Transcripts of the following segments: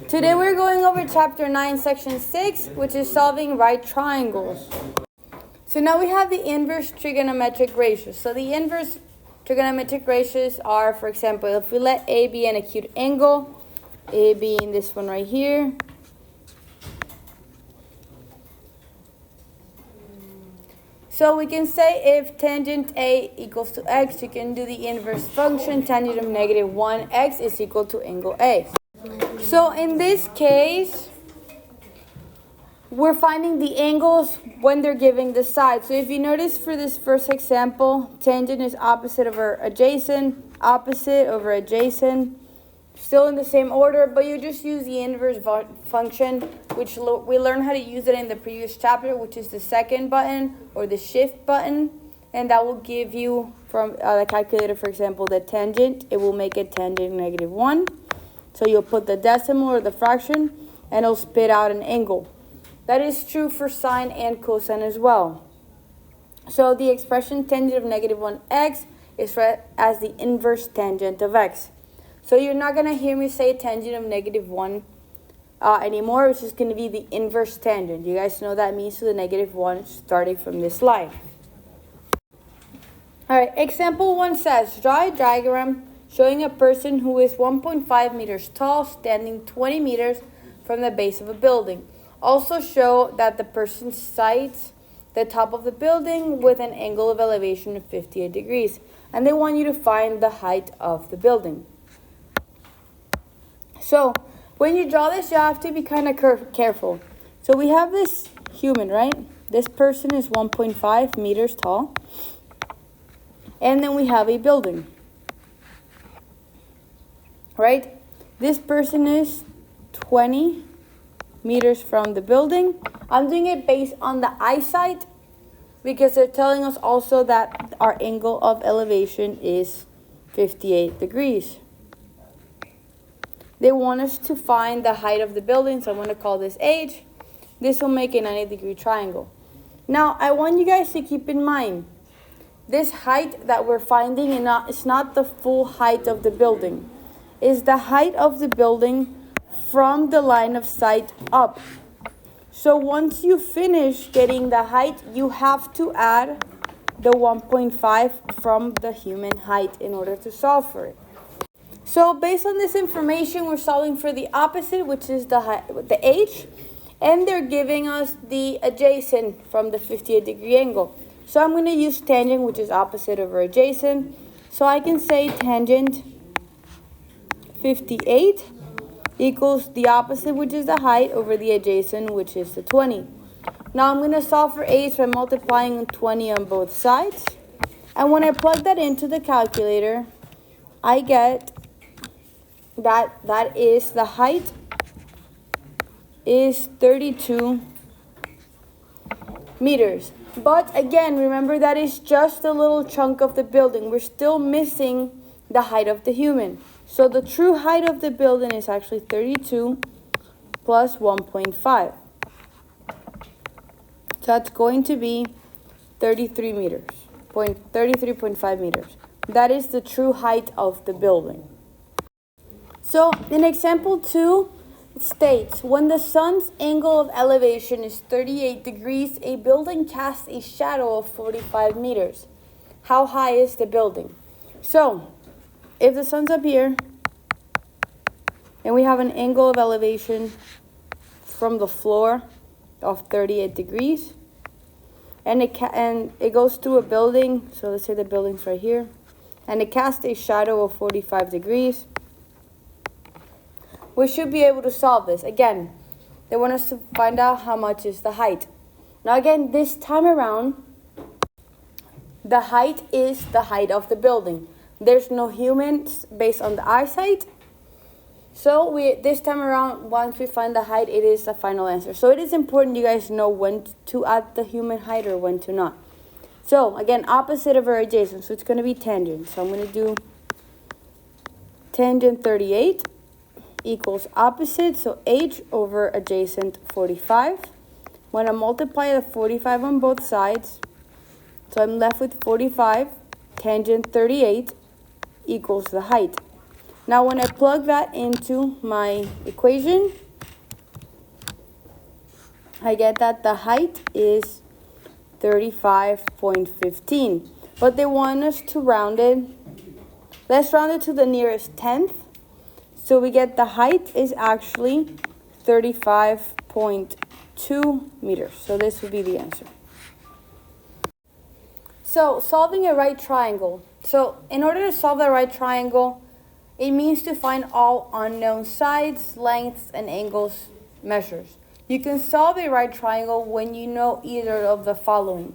Today we're going over chapter 9, section 6, which is solving right triangles. So now we have the inverse trigonometric ratios. So the inverse trigonometric ratios are, for example, if we let A be an acute angle, A being this one right here, so we can say if tangent A equals to x, you can do the inverse function. Tangent of negative 1x is equal to angle A. So in this case, we're finding the angles when they're giving the side. So if you notice for this first example, tangent is opposite over adjacent, opposite over adjacent, still in the same order, but you just use the inverse function, which we learned how to use it in the previous chapter, which is the second button or the shift button. And that will give you, from the calculator, for example, the tangent. It will make it tangent negative 1. So you'll put the decimal or the fraction, and it'll spit out an angle. That is true for sine and cosine as well. So the expression tangent of negative 1x is read as the inverse tangent of x. So you're not going to hear me say tangent of negative 1 anymore. It's just going to be the inverse tangent. You guys know what that means, so the negative 1 starting from this line. All right, example 1 says, draw a diagram showing a person who is 1.5 meters tall standing 20 meters from the base of a building. Also show that the person sights the top of the building with an angle of elevation of 58 degrees. And they want you to find the height of the building. So when you draw this, you have to be kind of careful. So we have this human, right? This person is 1.5 meters tall. And then we have a building. Right? This person is 20 meters from the building. I'm doing it based on the eyesight because they're telling us also that our angle of elevation is 58 degrees. They want us to find the height of the building, so I'm going to call this h. This will make a 90-degree triangle. Now, I want you guys to keep in mind, this height that we're finding is not the full height of the building. Is the height of the building from the line of sight up. So once you finish getting the height, you have to add the 1.5 from the human height in order to solve for it. So based on this information, we're solving for the opposite, which is the height, the h, and they're giving us the adjacent from the 58-degree angle. So I'm going to use tangent, which is opposite over adjacent. So I can say tangent 58 equals the opposite, which is the height, over the adjacent, which is the 20. Now I'm going to solve for h by multiplying 20 on both sides. And when I plug that into the calculator, I get that is the height is 32 meters. But again, remember that is just a little chunk of the building. We're still missing the height of the human. So the true height of the building is actually 32 plus 1.5. So that's going to be 33 meters, 33.5 meters. That is the true height of the building. So in example 2, it states, when the sun's angle of elevation is 38 degrees, a building casts a shadow of 45 meters. How high is the building? So if the sun's up here, and we have an angle of elevation from the floor of 38 degrees, and it goes through a building, so let's say the building's right here, and it casts a shadow of 45 degrees, we should be able to solve this. Again, they want us to find out how much is the height. Now again, this time around, the height is the height of the building. There's no humans based on the eyesight. So this time around, once we find the height, it is the final answer. So it is important you guys know when to add the human height or when to not. So again, opposite over adjacent. So it's going to be tangent. So I'm going to do tangent 38 equals opposite. So h over adjacent 45. When I multiply the 45 on both sides, so I'm left with 45. Tangent 38 equals the height. Now when I plug that into my equation, I get that the height is 35.15. But they want us to round it. Let's round it to the nearest tenth. So we get the height is actually 35.2 meters. So this would be the answer. So solving a right triangle. So in order to solve the right triangle, it means to find all unknown sides, lengths, and angles measures. You can solve a right triangle when you know either of the following.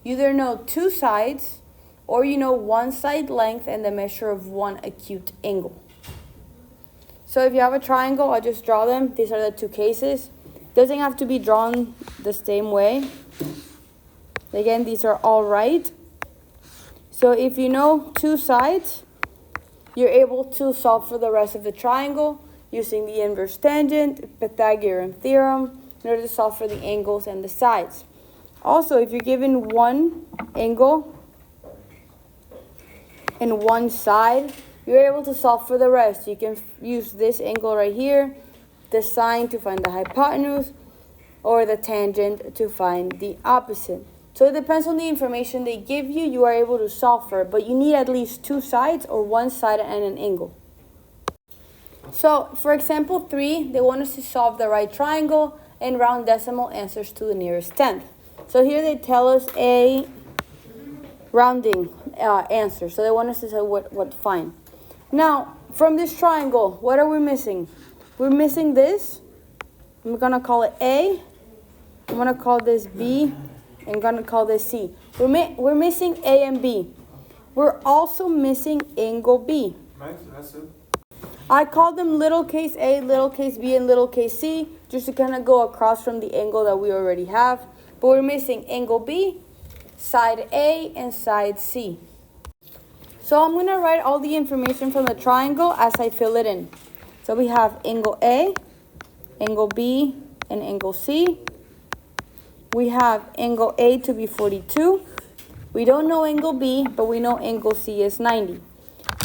You either know two sides, or you know one side length and the measure of one acute angle. So if you have a triangle, I'll just draw them. These are the two cases. Doesn't have to be drawn the same way. Again, these are all right. So if you know two sides, you're able to solve for the rest of the triangle using the inverse tangent, Pythagorean theorem, in order to solve for the angles and the sides. Also, if you're given one angle and one side, you're able to solve for the rest. You can use this angle right here, the sine to find the hypotenuse, or the tangent to find the opposite. So it depends on the information they give you, you are able to solve for it, but you need at least two sides or one side and an angle. So for example 3, they want us to solve the right triangle and round decimal answers to the nearest tenth. So here they tell us a rounding answer. So they want us to say what to find. Now, from this triangle, what are we missing? We're missing this. I'm going to call it A. I'm going to call this B. I'm going to call this C. We're missing A and B. We're also missing angle B. I call them little case A, little case B, and little case C, just to kind of go across from the angle that we already have. But we're missing angle B, side A, and side C. So I'm going to write all the information from the triangle as I fill it in. So we have angle A, angle B, and angle C. We have angle A to be 42. We don't know angle B, but we know angle C is 90.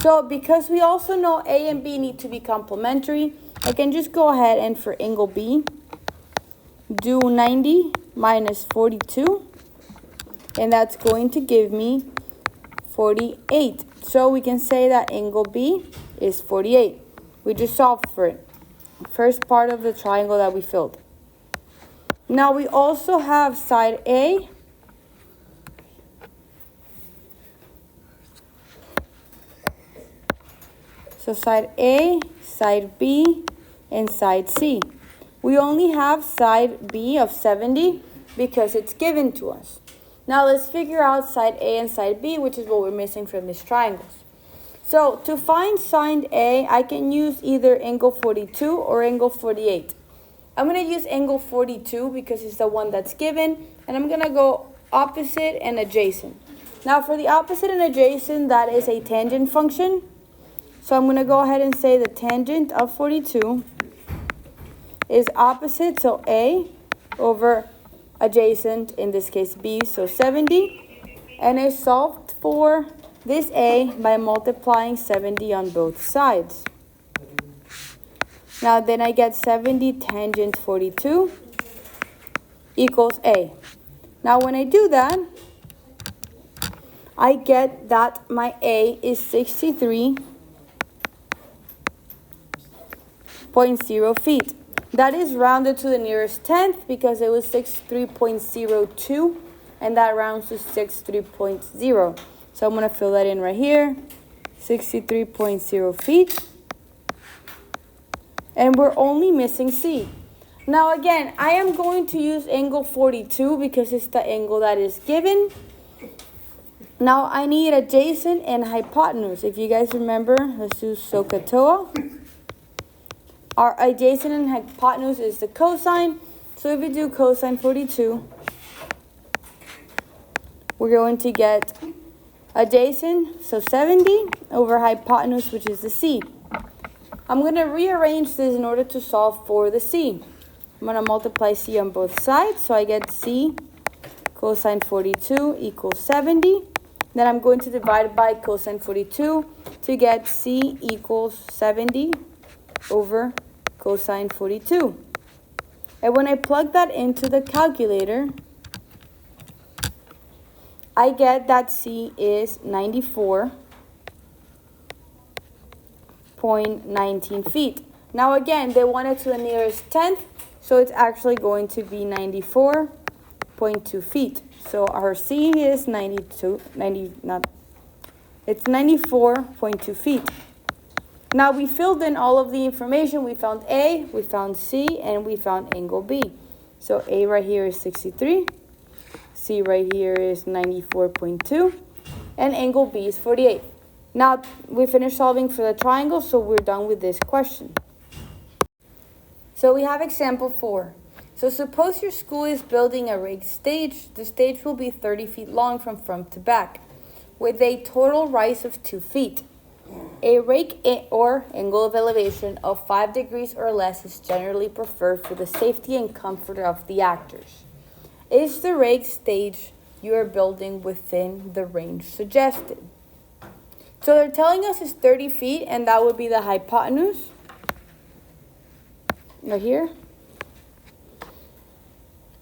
So because we also know A and B need to be complementary, I can just go ahead and for angle B, do 90 minus 42. And that's going to give me 48. So we can say that angle B is 48. We just solved for it. First part of the triangle that we filled. Now we also have side A. So side A, side B, and side C. We only have side B of 70 because it's given to us. Now let's figure out side A and side B, which is what we're missing from these triangles. So to find side A, I can use either angle 42 or angle 48. I'm going to use angle 42 because it's the one that's given, and I'm going to go opposite and adjacent. Now for the opposite and adjacent, that is a tangent function. So I'm going to go ahead and say the tangent of 42 is opposite, so A, over adjacent, in this case B, so 70. And I solved for this A by multiplying 70 on both sides. Now then I get 70 tangent 42 equals A. Now when I do that, I get that my A is 63.0 feet. That is rounded to the nearest tenth because it was 63.02, and that rounds to 63.0. So I'm going to fill that in right here, 63.0 feet. And we're only missing C. Now again, I am going to use angle 42 because it's the angle that is given. Now I need adjacent and hypotenuse. If you guys remember, let's do SOHCAHTOA. Our adjacent and hypotenuse is the cosine. So if we do cosine 42, we're going to get adjacent, so 70, over hypotenuse, which is the C. I'm going to rearrange this in order to solve for the C. I'm going to multiply C on both sides, so I get C cosine 42 equals 70. Then I'm going to divide by cosine 42 to get C equals 70 over cosine 42. And when I plug that into the calculator, I get that C is 94.19 feet. Now again, they want it to the nearest tenth, so it's actually going to be 94.2 feet. So our C is it's 94.2 feet. Now we filled in all of the information. We found A, we found C, and we found angle B. So A right here is 63. C right here is 94.2, and angle B is 48. Now, we finished solving for the triangle, so we're done with this question. So we have example 4. So suppose your school is building a rigged stage. The stage will be 30 feet long from front to back, with a total rise of 2 feet. A rake or angle of elevation of 5 degrees or less is generally preferred for the safety and comfort of the actors. Is the rigged stage you are building within the range suggested? So they're telling us it's 30 feet, and that would be the hypotenuse right here.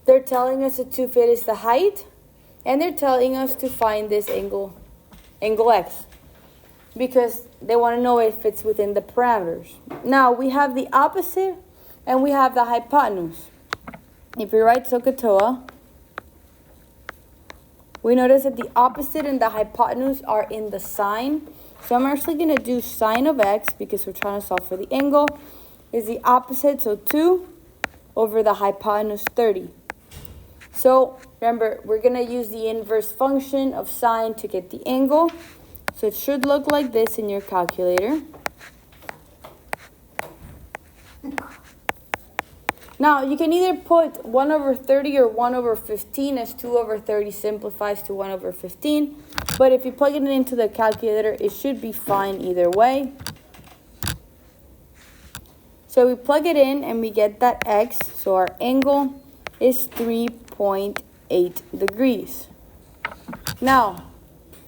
They're telling us that 2 feet is the height, and they're telling us to find this angle X, because they want to know if it's within the parameters. Now we have the opposite and we have the hypotenuse. If we write SOHCAHTOA, we notice that the opposite and the hypotenuse are in the sign. So I'm actually going to do sine of x, because we're trying to solve for the angle, is the opposite, so 2 over the hypotenuse 30. So remember, we're going to use the inverse function of sine to get the angle. So it should look like this in your calculator. Now, you can either put 1 over 30 or 1 over 15, as 2 over 30 simplifies to 1 over 15. But if you plug it into the calculator, it should be fine either way. So we plug it in and we get that x. So our angle is 3.8 degrees. Now,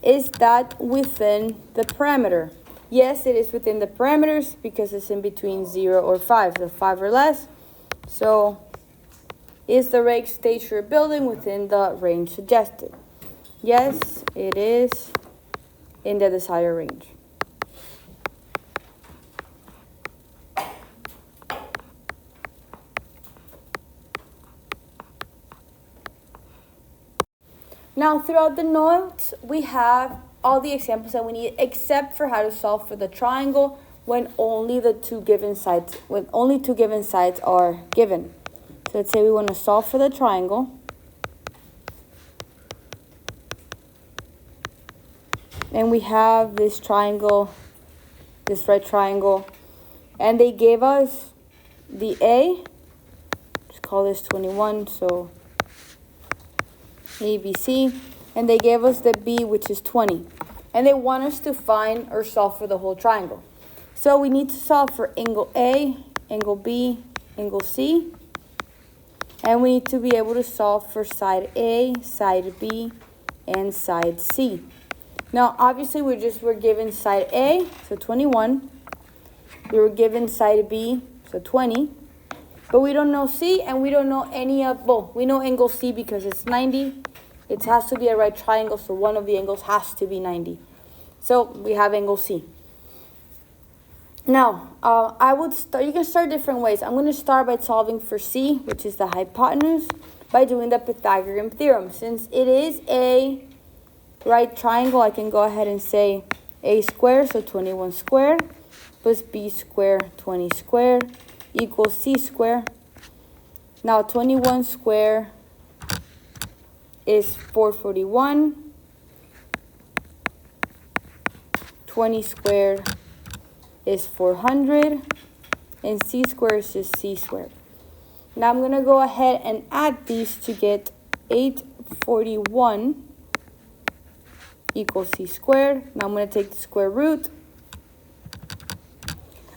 is that within the parameter? Yes, it is within the parameters, because it's in between 0 or 5, so 5 or less. So, is the rigged stage you're building within the range suggested? Yes, it is in the desired range. Now, throughout the notes, we have all the examples that we need, except for how to solve for the triangle when only two given sides are given. So let's say we want to solve for the triangle. And we have this triangle, this right triangle, and they gave us the A. Let's call this 21, so A, B, C. And they gave us the B, which is 20. And they want us to find or solve for the whole triangle. So we need to solve for angle A, angle B, angle C. And we need to be able to solve for side A, side B, and side C. Now, obviously, we're given side A, so 21. We were given side B, so 20. But we don't know C, and we don't know we know angle C because it's 90. It has to be a right triangle, so one of the angles has to be 90. So we have angle C. Now, you can start different ways. I'm going to start by solving for C, which is the hypotenuse, by doing the Pythagorean theorem. Since it is a right triangle, I can go ahead and say A squared, so 21 squared, plus B squared, 20 squared, equals C squared. Now, 21 squared is 441. 20 squared is 400, and C squared is just C squared. Now I'm going to go ahead and add these to get 841 equals C squared. Now I'm going to take the square root.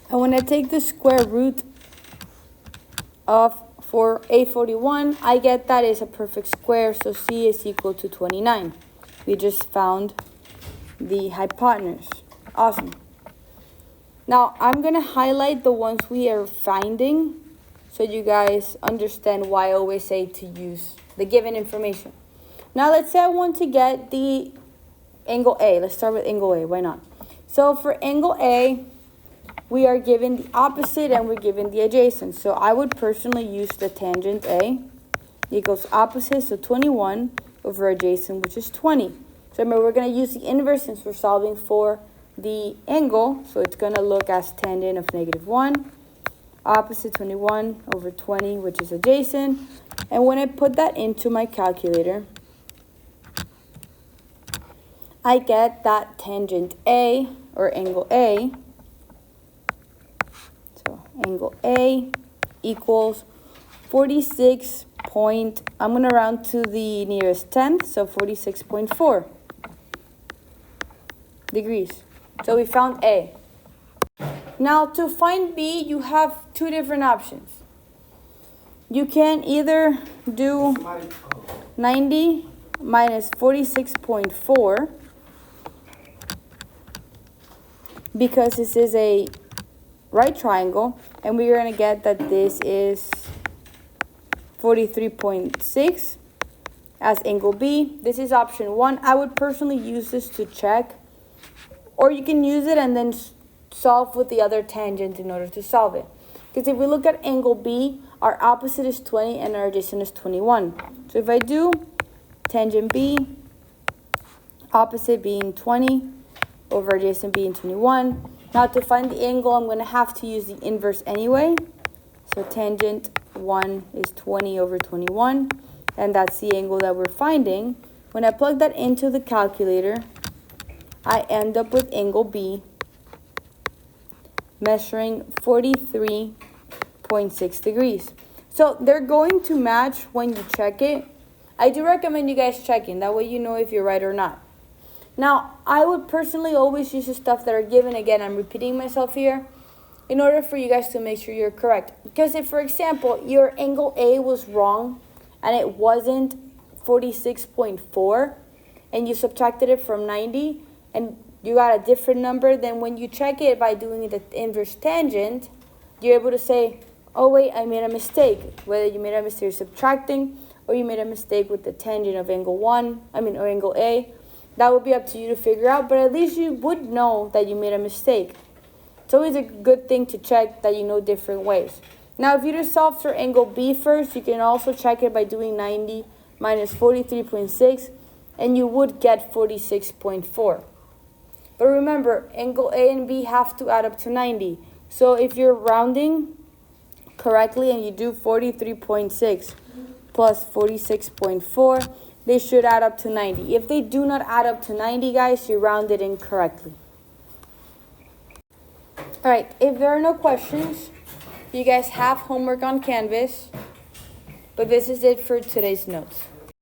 And when I take the square root of 841, I get that is a perfect square, so C is equal to 29. We just found the hypotenuse. Awesome. Now, I'm going to highlight the ones we are finding so you guys understand why I always say to use the given information. Now, let's say I want to get the angle A. Let's start with angle A. Why not? So, for angle A, we are given the opposite and we're given the adjacent. So, I would personally use the tangent A equals opposite, so 21 over adjacent, which is 20. So, remember, we're going to use the inverse since we're solving for the angle. So, it's going to look as tangent of -1. Opposite 21 over 20, which is adjacent. And when I put that into my calculator, I get that tangent A, or angle A. So angle A equals 46 point, I'm going to round to the nearest tenth, so 46.4 degrees. So we found A. Now, to find B, you have two different options. You can either do 90 minus 46.4, because this is a right triangle, and we're going to get that this is 43.6 as angle B. This is option 1. I would personally use this to check, or you can use it and then solve with the other tangent in order to solve it. Because if we look at angle B, our opposite is 20 and our adjacent is 21. So if I do tangent B, opposite being 20 over adjacent being 21. Now to find the angle, I'm going to have to use the inverse anyway. So tangent 1 is 20 over 21, and that's the angle that we're finding. When I plug that into the calculator, I end up with angle B measuring 43.6 degrees. So they're going to match when you check it. I do recommend you guys checking. That way you know if you're right or not. Now, I would personally always use the stuff that are given. Again, I'm repeating myself here in order for you guys to make sure you're correct. Because if, for example, your angle A was wrong and it wasn't 46.4 and you subtracted it from 90 and you got a different number, then when you check it by doing the inverse tangent, you're able to say, oh wait, I made a mistake. Whether you made a mistake subtracting or you made a mistake with the tangent of angle or angle A, that would be up to you to figure out, but at least you would know that you made a mistake. It's always a good thing to check that you know different ways. Now, if you just solve for angle B first, you can also check it by doing 90 minus 43.6, and you would get 46.4. But remember, angle A and B have to add up to 90. So if you're rounding correctly and you do 43.6 plus 46.4, they should add up to 90. If they do not add up to 90, guys, you rounded incorrectly. All right, if there are no questions, you guys have homework on Canvas. But this is it for today's notes.